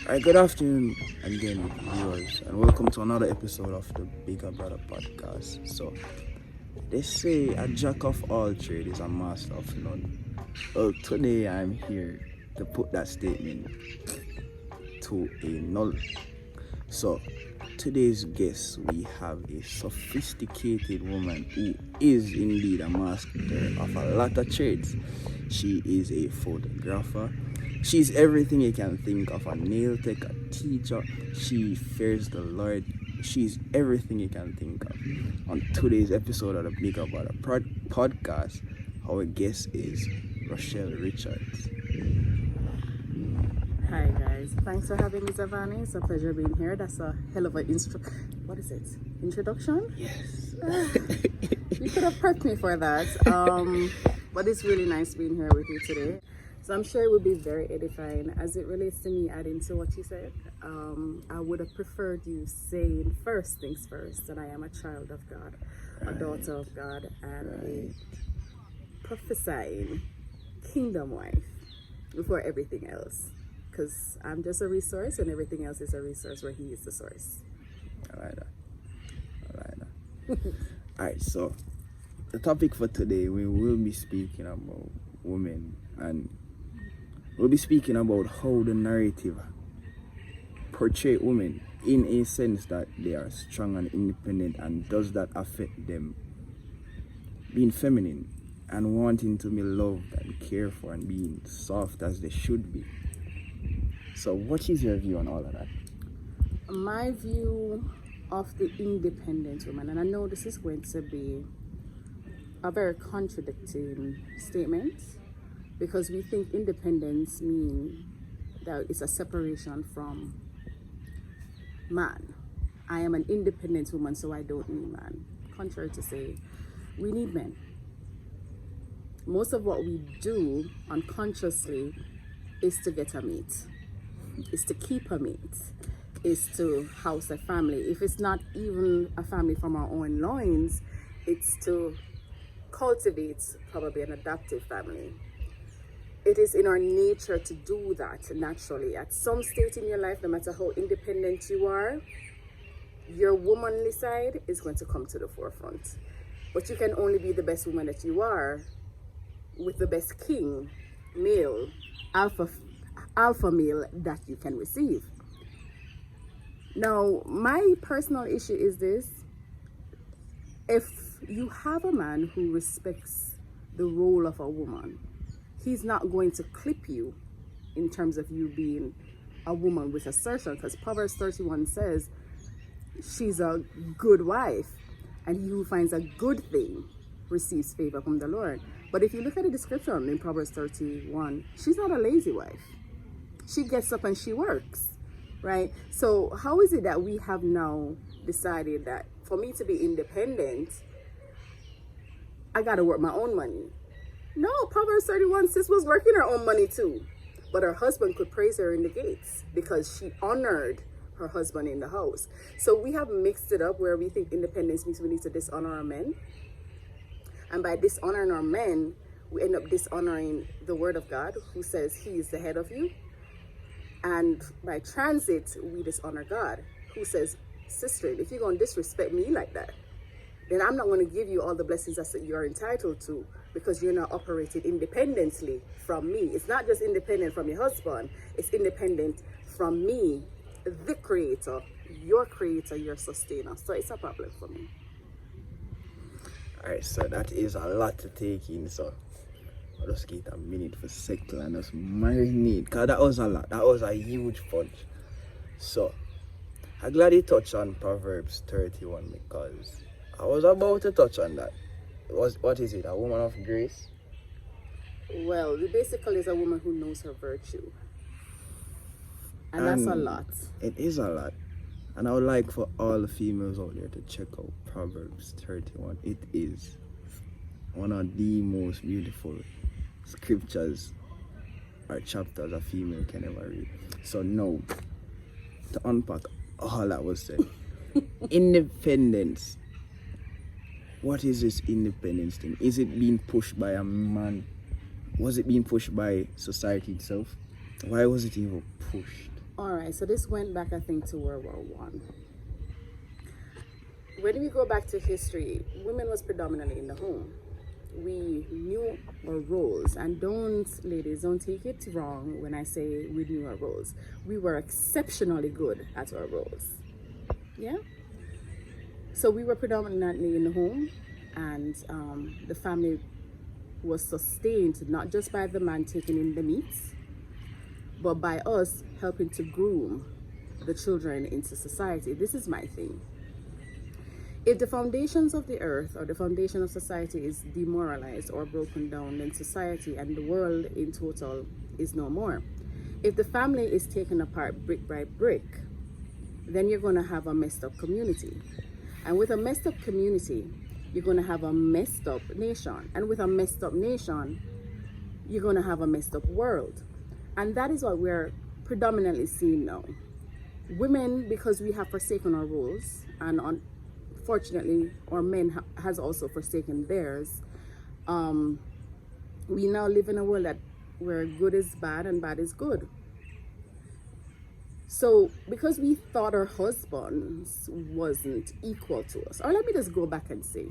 Alright, good afternoon again, viewers, and welcome to another episode of the Bigger Brother podcast. So, they say a jack of all trades is a master of none. Well, today I'm here to put that statement to a null. So, today's guest, we have a sophisticated woman who is indeed a master of a lot of trades. She is a photographer. She's everything you can think of, a nail tech, a teacher. She fears the Lord. She's everything you can think of. On today's episode of the Bigger Brother podcast, our guest is Rushell Richards. Hi guys, thanks for having me, Zavaughnie. It's a pleasure being here. That's a hell of an introduction? Yes. You could have prepped me for that. But it's really nice being here with you today. So I'm sure it would be very edifying. As it relates to me adding to what you said, I would have preferred you saying first things first, that I am a child of God, a daughter of God, and a prophesying kingdom wife before everything else. Because I'm just a resource and everything else is a resource where he is the source. I like that. Alright, so the topic for today, we will be speaking about women, and we'll be speaking about how the narrative portray women in a sense that they are strong and independent, and does that affect them being feminine and wanting to be loved and cared for and being soft as they should be. So what is your view on all of that? My view of the independent woman, and I know this is going to be a very contradicting statement, because we think independence means that it's a separation from man. I am an independent woman, so I don't need man. Contrary to say, we need men. Most of what we do unconsciously is to get a mate, is to keep a mate, is to house a family. If it's not even a family from our own loins, it's to cultivate probably an adoptive family. It is in our nature to do that naturally. At some state in your life, no matter how independent you are, your womanly side is going to come to the forefront. But you can only be the best woman that you are with the best king, male, alpha male that you can receive. Now, my personal issue is this: if you have a man who respects the role of a woman, he's not going to clip you in terms of you being a woman with assertion, because Proverbs 31 says she's a good wife, and he who finds a good thing receives favor from the Lord. But if you look at the description in Proverbs 31, she's not a lazy wife. She gets up and she works, right? So how is it that we have now decided that for me to be independent, I got to work my own money? No, Proverbs 31, sis was working her own money too. But her husband could praise her in the gates because she honored her husband in the house. So we have mixed it up where we think independence means we need to dishonor our men. And by dishonoring our men, we end up dishonoring the word of God, who says he is the head of you. And by transit, we dishonor God, who says, sister, if you're going to disrespect me like that, then I'm not going to give you all the blessings that you're entitled to, because you're not operating independently from me. It's not just independent from your husband, it's independent from me, the creator, your sustainer. So it's a problem for me. Alright, so that is a lot to take in, so I'll just get a minute for settle and just marinate, because that was a lot. That was a huge punch. So I'm glad you touched on Proverbs 31, because I was about to touch on that. What is it, a woman of grace? Well, it basically is a woman who knows her virtue. And that's a lot. It is a lot. And I would like for all the females out there to check out Proverbs 31. It is one of the most beautiful scriptures or chapters a female can ever read. So now, to unpack all that was said, independence. What is this independence thing? Is it being pushed by a man? Was it being pushed by society itself? Why was it even pushed? All right, so this went back, I think, to World War One. When we go back to history, women was predominantly in the home. We knew our roles, and ladies, don't take it wrong when I say we knew our roles. We were exceptionally good at our roles. Yeah. So we were predominantly in the home, and the family was sustained not just by the man taking in the meats, but by us helping to groom the children into society. This is my thing. If the foundations of the earth or the foundation of society is demoralized or broken down, then society and the world in total is no more. If the family is taken apart brick by brick, then you're going to have a messed up community. And with a messed up community, you're going to have a messed up nation. And with a messed up nation, you're going to have a messed up world. And that is what we're predominantly seeing now. Women, because we have forsaken our roles, and unfortunately, our men has also forsaken theirs, we now live in a world where good is bad and bad is good. So because we thought our husbands wasn't equal to us, or let me just go back and say,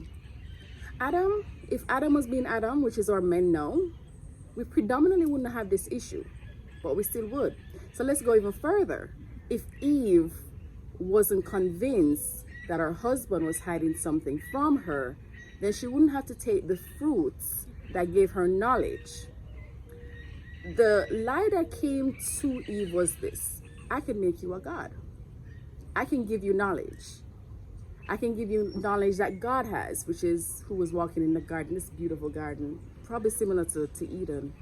if Adam was being Adam, which is our men now, we predominantly wouldn't have this issue, but we still would. So let's go even further. If Eve wasn't convinced that her husband was hiding something from her, then she wouldn't have to take the fruits that gave her knowledge. The lie that came to Eve was this: I can make you a god. I can give you knowledge. I can give you knowledge that God has, which is who was walking in the garden, this beautiful garden, probably similar to Eden.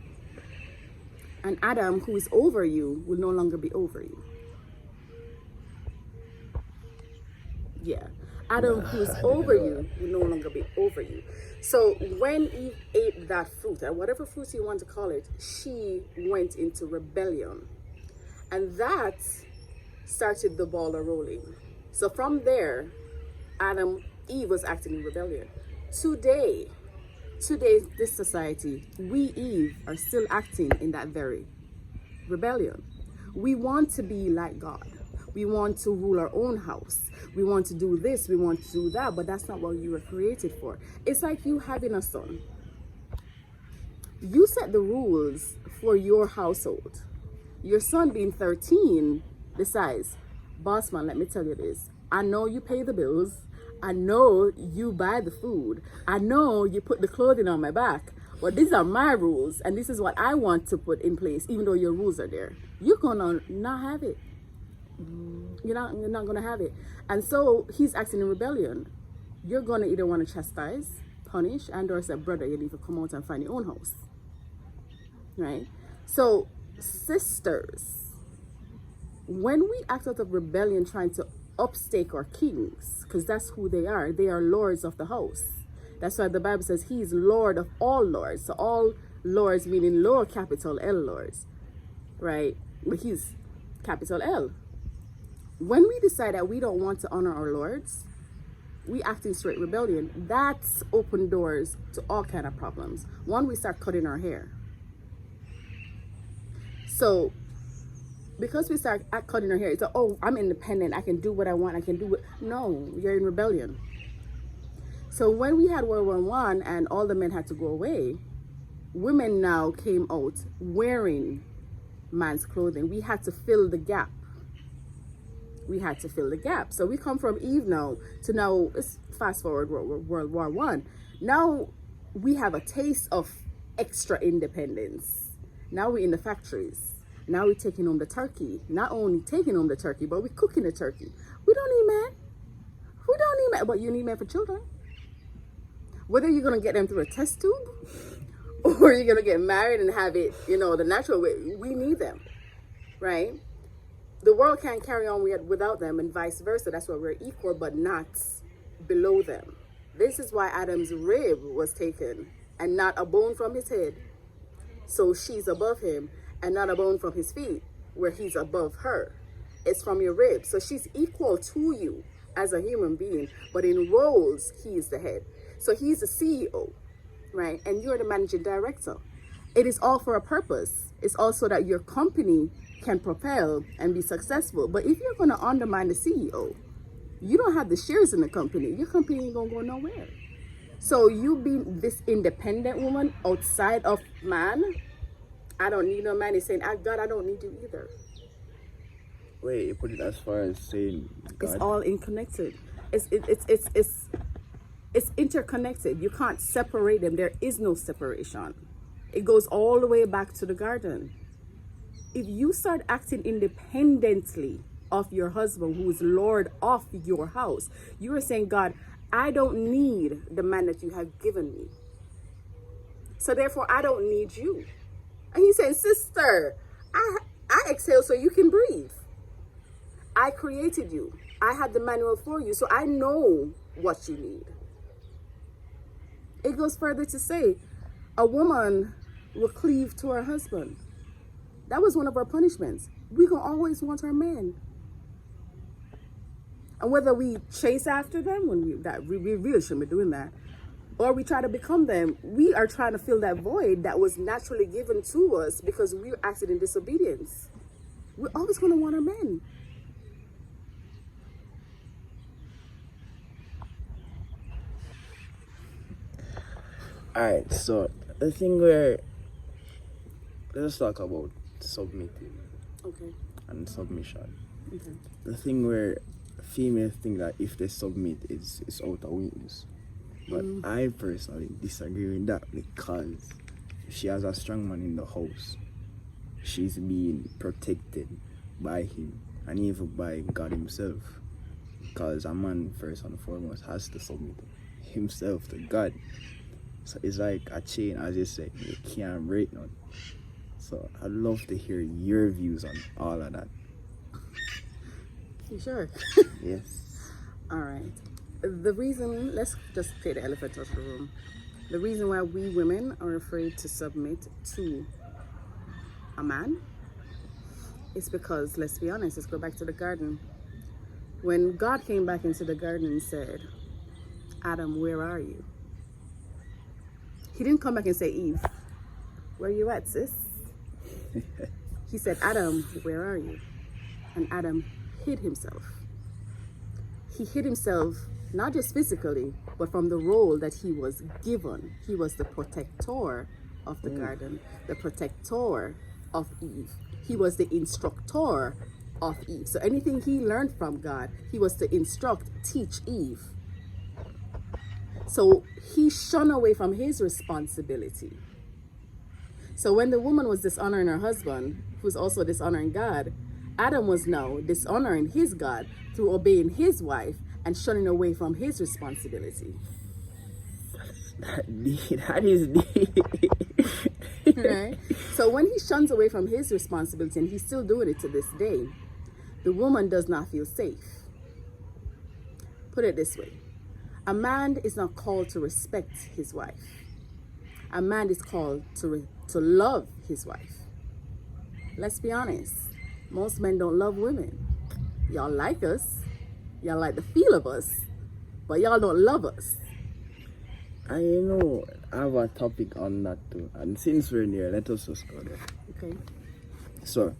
And Adam, who is over you, will no longer be over you. Yeah. Adam, who is over you, will no longer be over you. So when Eve ate that fruit, and whatever fruit you want to call it, she went into rebellion. And that started the ball rolling. So from there, Eve was acting in rebellion. Today, this society, we Eve are still acting in that very rebellion. We want to be like God. We want to rule our own house. We want to do this, we want to do that, but that's not what you were created for. It's like you having a son. You set the rules for your household. Your son being 13 decides, boss man, let me tell you this. I know you pay the bills. I know you buy the food. I know you put the clothing on my back. But these are my rules, and this is what I want to put in place, even though your rules are there. You're gonna not have it. You're not gonna have it. And so he's acting in rebellion. You're gonna either want to chastise, punish, and or say, brother, you need to come out and find your own house. Right? So sisters, when we act out of rebellion trying to upstake our kings, because that's who they are lords of the house. That's why the Bible says he is Lord of all lords. So all lords meaning lower capital L lords, right? But he's capital L. When we decide that we don't want to honor our lords, we act in straight rebellion. That's open doors to all kind of problems. One, we start cutting our hair. So because we start cutting our hair, it's like, oh, I'm independent, I can do what I want, I can do what... No, you're in rebellion. So when we had World War I and all the men had to go away, women now came out wearing man's clothing. We had to fill the gap. So we come from Eve now to now, let's fast forward World War I. Now we have a taste of extra independence. Now we're in the factories. Now we're taking home the turkey. Not only taking home the turkey, but we're cooking the turkey. We don't need men. But you need men for children. Whether you're going to get them through a test tube or you're going to get married and have it, the natural way, we need them, right? The world can't carry on without them, and vice versa. That's why we're equal, but not below them. This is why Adam's rib was taken and not a bone from his head. So she's above him, and not a bone from his feet, where he's above her. It's from your rib. So she's equal to you as a human being, but in roles, he is the head. So he's the CEO, right? And you're the managing director. It is all for a purpose. It's also that your company can propel and be successful. But if you're going to undermine the CEO, you don't have the shares in the company. Your company ain't going to go nowhere. So you being this independent woman outside of man, I don't need no man. Is saying, God, I don't need you either. Wait, you put it as far as saying God? It's all interconnected. It's interconnected. You can't separate them. There is no separation. It goes all the way back to the garden. If you start acting independently of your husband, who is Lord of your house, you are saying, God, I don't need the man that you have given me. So therefore, I don't need you. And he said, sister, I exhale so you can breathe. I created you. I had the manual for you, so I know what you need. It goes further to say, a woman will cleave to her husband. That was one of our punishments. We're going to always want our men. And whether we chase after them, we really shouldn't be doing that, or we try to become them, we are trying to fill that void that was naturally given to us because we acted in disobedience. We're always going to want our men. Alright, so the thing where, let's talk about submitting and submission. Okay. The thing where females think that if they submit, it's out of weakness. But I personally disagree with that, because if she has a strong man in the house, she's being protected by him and even by God himself. Because a man, first and foremost, has to submit himself to God. So it's like a chain, as you say, you can't break none. So I'd love to hear your views on all of that. You sure? Yes. All right. The reason, let's just play the elephant out of the room. The reason why we women are afraid to submit to a man is because, let's be honest, let's go back to the garden. When God came back into the garden and said, Adam, where are you? He didn't come back and say, Eve, where you at, sis? He said, Adam, where are you? And Adam hid himself. He hid himself not just physically, but from the role that he was given. He was the protector of the garden, the protector of Eve. He was the instructor of Eve. So anything he learned from God, he was to instruct, teach Eve. So he shunned away from his responsibility. So when the woman was dishonoring her husband, who was also dishonoring God, Adam was now dishonoring his God through obeying his wife and shunning away from his responsibility. That is deep. Right? So when he shuns away from his responsibility, and he's still doing it to this day, the woman does not feel safe. Put it this way. A man is not called to respect his wife. A man is called to love his wife. Let's be honest. Most men don't love women. Y'all like us. Y'all like the feel of us. But y'all don't love us. I have a topic on that too. And since we're near, let us just go there. Okay. So,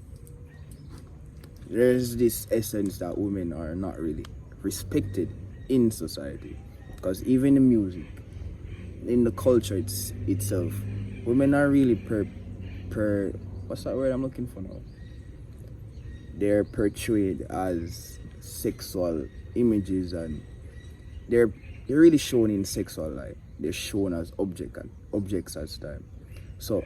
there's this essence that women are not really respected in society. Because even in music, in the culture itself, women are really what's that word I'm looking for now? They're portrayed as sexual images, and they're really shown in sexual light. They're shown as objects at time. So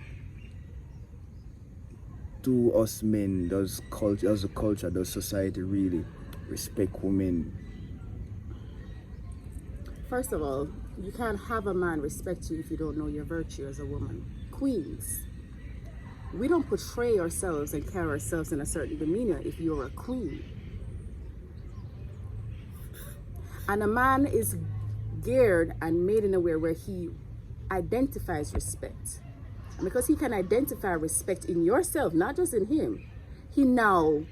do us men, does the culture, does society really respect women? First of all, you can't have a man respect you if you don't know your virtue as a woman. Queens. We don't portray ourselves and carry ourselves in a certain demeanor if you're a queen. And a man is geared and made in a way where he identifies respect. And because he can identify respect in yourself, not just in him, he now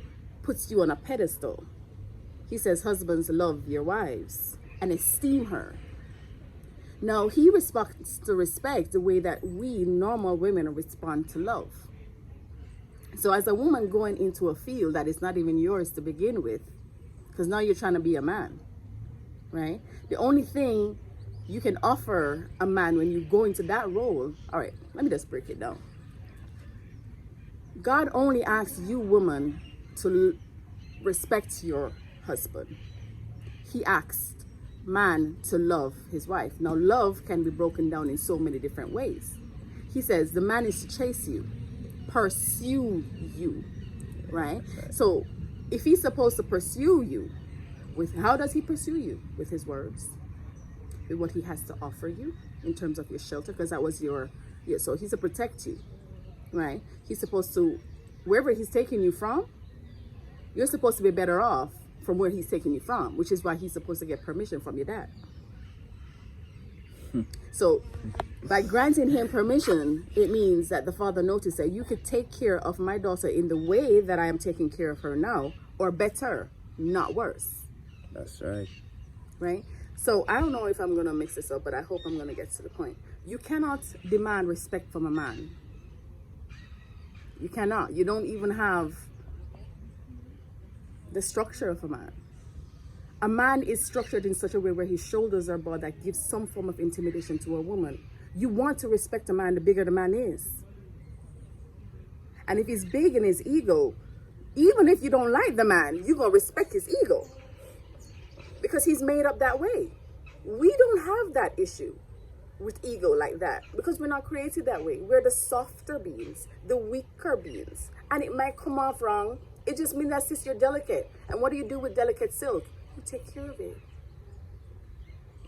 puts you on a pedestal. He says, husbands, love your wives and esteem her. Now, he responds to respect the way that we normal women respond to love. So as a woman going into a field that is not even yours to begin with, because now you're trying to be a man, right? The only thing you can offer a man when you go into that role, all right, let me just break it down. God only asks you, woman, to respect your husband. He asked man to love his wife. Now, love can be broken down in so many different ways. He says the man is to chase you, pursue you, right? So if he's supposed to pursue you, with how does he pursue you? With his words, with what he has to offer you in terms of your shelter, because that was so he's to protect you, right? He's supposed to, wherever he's taking you from, you're supposed to be better off from where he's taking you from, which is why he's supposed to get permission from your dad. So by granting him permission, it means that the father noticed that you could take care of my daughter in the way that I am taking care of her now, or better, not worse. That's right. Right? So I don't know if I'm going to mix this up, but I hope I'm going to get to the point. You cannot demand respect from a man. You cannot. You don't even have the structure of a man. A man is structured in such a way where his shoulders are broad that gives some form of intimidation to a woman. You want to respect a man the bigger the man is. And if he's big in his ego, even if you don't like the man, you're going to respect his ego. Because he's made up that way. We don't have that issue with ego like that. Because we're not created that way. We're the softer beings, the weaker beings. And it might come off wrong. It just means that, sis, you're delicate. And what do you do with delicate silk? You take care of it.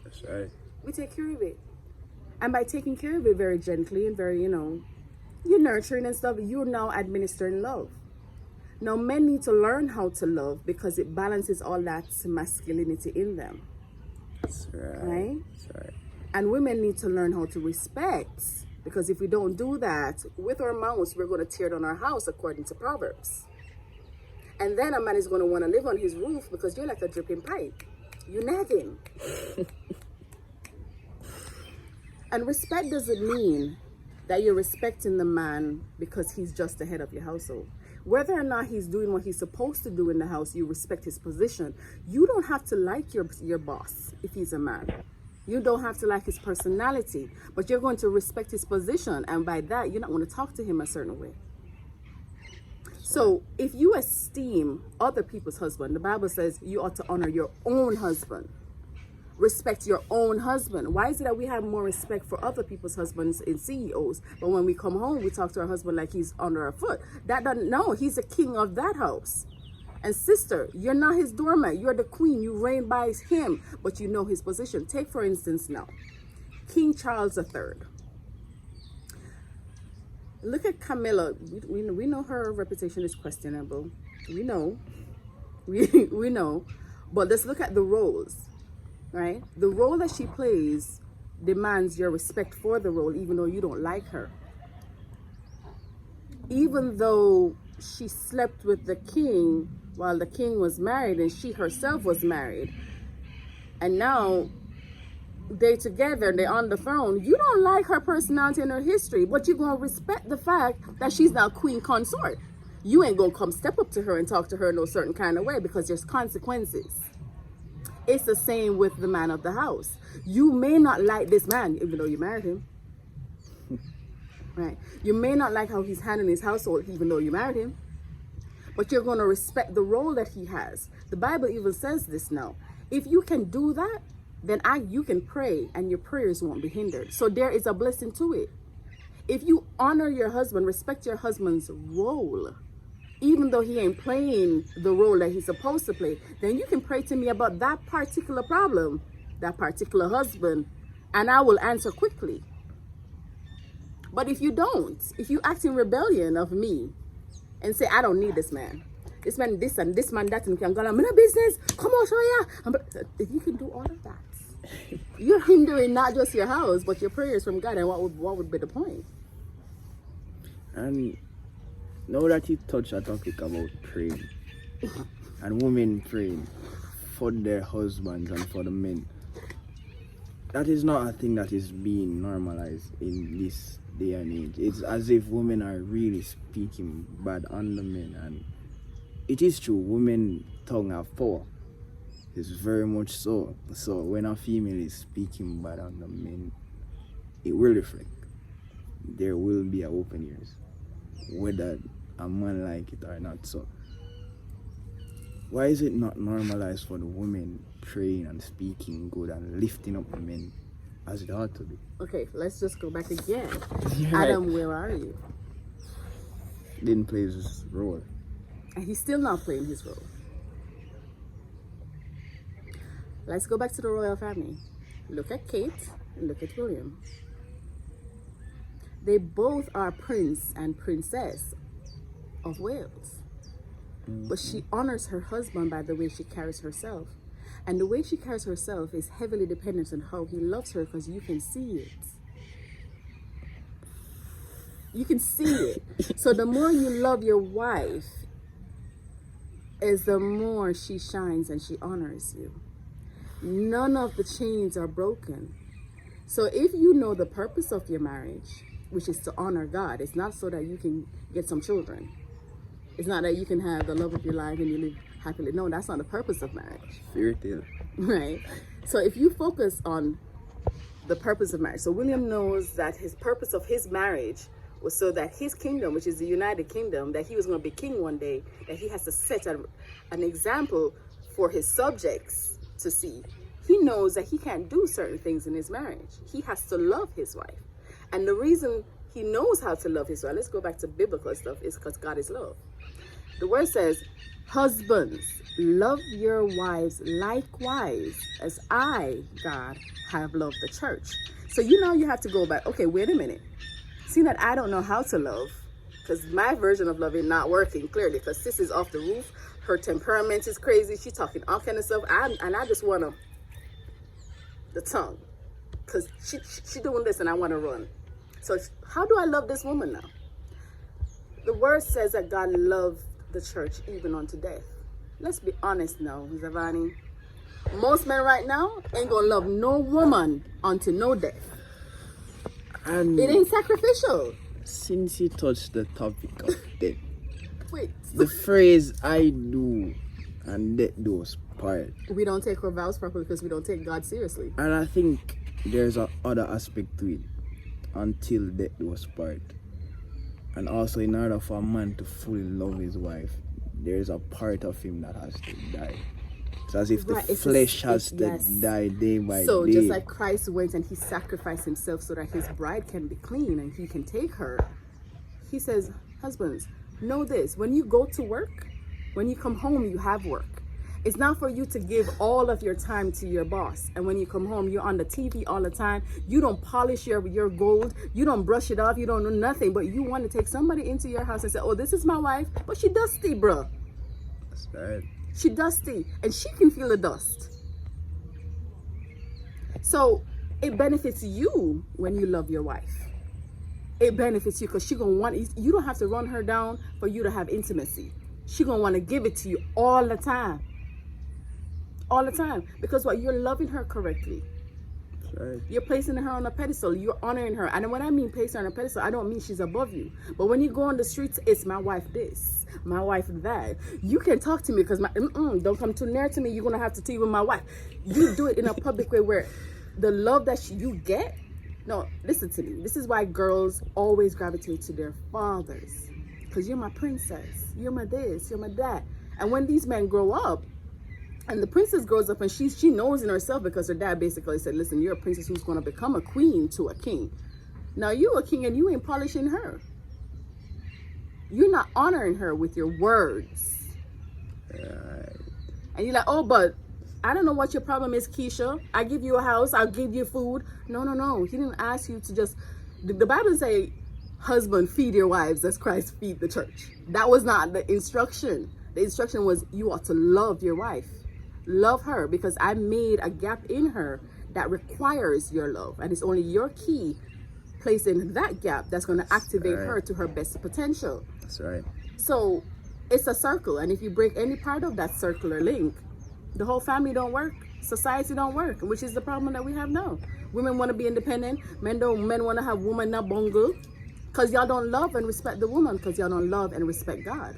That's right. We take care of it. And by taking care of it very gently and very, you're nurturing and stuff, you're now administering love. Now, men need to learn how to love because it balances all that masculinity in them. That's right. Right? That's right. And women need to learn how to respect, because if we don't do that, with our mouths, we're going to tear down our house according to Proverbs. And then a man is going to want to live on his roof because you're like a dripping pipe. You nag him. And respect doesn't mean that you're respecting the man because he's just the head of your household. Whether or not he's doing what he's supposed to do in the house, you respect his position. You don't have to like your boss if he's a man. You don't have to like his personality, but you're going to respect his position. And by that, you're not going to talk to him a certain way. So if you esteem other people's husband, the Bible says you ought to honor your own husband. Respect your own husband. Why is it that we have more respect for other people's husbands in CEOs, but when we come home, we talk to our husband like he's under our foot? That doesn't, no, he's the king of that house. And sister, you're not his doormat. You're the queen. You reign by him, but you know his position. Take, for instance, now, King Charles III. Look at Camilla. We know her reputation is questionable. We know. We know. But let's look at the roles, right? The role that she plays demands your respect for the role, even though you don't like her. Even though she slept with the king while the king was married and she herself was married, and now they together, they're on the throne. You don't like her personality and her history, but you're going to respect the fact that she's now queen consort. You ain't going to come step up to her and talk to her in no certain kind of way because there's consequences. It's the same with the man of the house. You may not like this man, even though you married him. Right? You may not like how he's handling his household, even though you married him. But you're going to respect the role that he has. The Bible even says this now. If you can do that, then you can pray and your prayers won't be hindered. So there is a blessing to it. If you honor your husband, respect your husband's role, even though he ain't playing the role that he's supposed to play, then you can pray to me about that particular problem, that particular husband, and I will answer quickly. But if you don't, if you act in rebellion of me and say, I don't need this man this and this man that, and can go, I'm in a business, come on, show ya. If you can do all of that, you're hindering not just your house, but your prayers from God. And what would be the point? And now that you touch a topic about praying and women praying for their husbands and for the men, that is not a thing that is being normalized in this day and age. It's as if women are really speaking bad on the men, and it is true, women tongue have power. It's very much so. So when a female is speaking bad on the men, it will reflect. There will be an open ears, whether a man like it or not. So why is it not normalized for the women praying and speaking good and lifting up the men as it ought to be? Okay, let's just go back again. Right. Adam, where are you? Didn't play his role. And he's still not playing his role. Let's go back to the royal family. Look at Kate and look at William. They both are prince and princess of Wales. But she honors her husband by the way she carries herself. And the way she carries herself is heavily dependent on how he loves her, because you can see it. You can see it. So the more you love your wife, is the more she shines and she honors you. None of the chains are broken. So if you know the purpose of your marriage, which is to honor God, it's not so that you can get some children. It's not that you can have the love of your life and you live happily. No, that's not the purpose of marriage. Fairy tale. Right? So if you focus on the purpose of marriage, so William knows that his purpose of his marriage was so that his kingdom, which is the United Kingdom, that he was going to be king one day, that he has to set an example for his subjects to see. He knows that he can't do certain things in his marriage. He has to love his wife. And the reason he knows how to love his wife, let's go back to biblical stuff, is because God is love. The word says, husbands, love your wives likewise as I, God, have loved the church. So you have to go back, okay, wait a minute. See that I don't know how to love, because my version of love is not working clearly, because sis is off the roof. Her temperament is crazy. She's talking all kind of stuff. And I just want the tongue, because she doing this and I want to run. So how do I love this woman now? The word says that God loved the church even unto death. Let's be honest now, Zavaughnie. Most men right now ain't gonna love no woman unto no death. And it ain't sacrificial. Since you touched the topic of death, wait, the phrase "I do" and "death do us part." We don't take our vows properly because we don't take God seriously. And I think there's a other aspect to it. Until death do us part. And also, in order for a man to fully love his wife, there's a part of him that has to die. It's as if the flesh has to die day by day. So just like Christ went and he sacrificed himself so that his bride can be clean and he can take her, he says, husbands, know this, when you go to work, when you come home, you have work. It's not for you to give all of your time to your boss. And when you come home, you're on the TV all the time. You don't polish your gold. You don't brush it off. You don't do nothing. But you want to take somebody into your house and say, oh, this is my wife. But she dusty, bruh. That's right. She dusty. And she can feel the dust. So it benefits you when you love your wife. It benefits you because she going to want, you don't have to run her down for you to have intimacy. She going to want to give it to you all the time. All the time. Because what? You're loving her correctly. Right. You're placing her on a pedestal. You're honoring her. And when I mean place her on a pedestal, I don't mean she's above you. But when you go on the streets, it's my wife this, my wife that. You can talk to me because don't come too near to me. You're going to have to deal with my wife. You do it in a public way where the love that you get. No, listen to me. This is why girls always gravitate to their fathers. Because you're my princess. You're my this. You're my that. And when these men grow up, and the princess grows up and she knows in herself because her dad basically said, listen, you're a princess who's going to become a queen to a king. Now you a king and you ain't polishing her. You're not honoring her with your words. Right. And you're like, oh, but I don't know what your problem is, Keisha. I give you a house. I'll give you food. No. He didn't ask you to just, the Bible say, husband, feed your wives as Christ feed the church. That was not the instruction. The instruction was you ought to love your wife. Love her because I made a gap in her that requires your love. And it's only your key placed in that gap that's going to activate her to her best potential. That's right. So it's a circle. And if you break any part of that circular link, the whole family don't work. society don't work, which is the problem that we have now. Women want to be independent. Men want to have woman na bungle, because y'all don't love and respect the woman, because y'all don't love and respect God.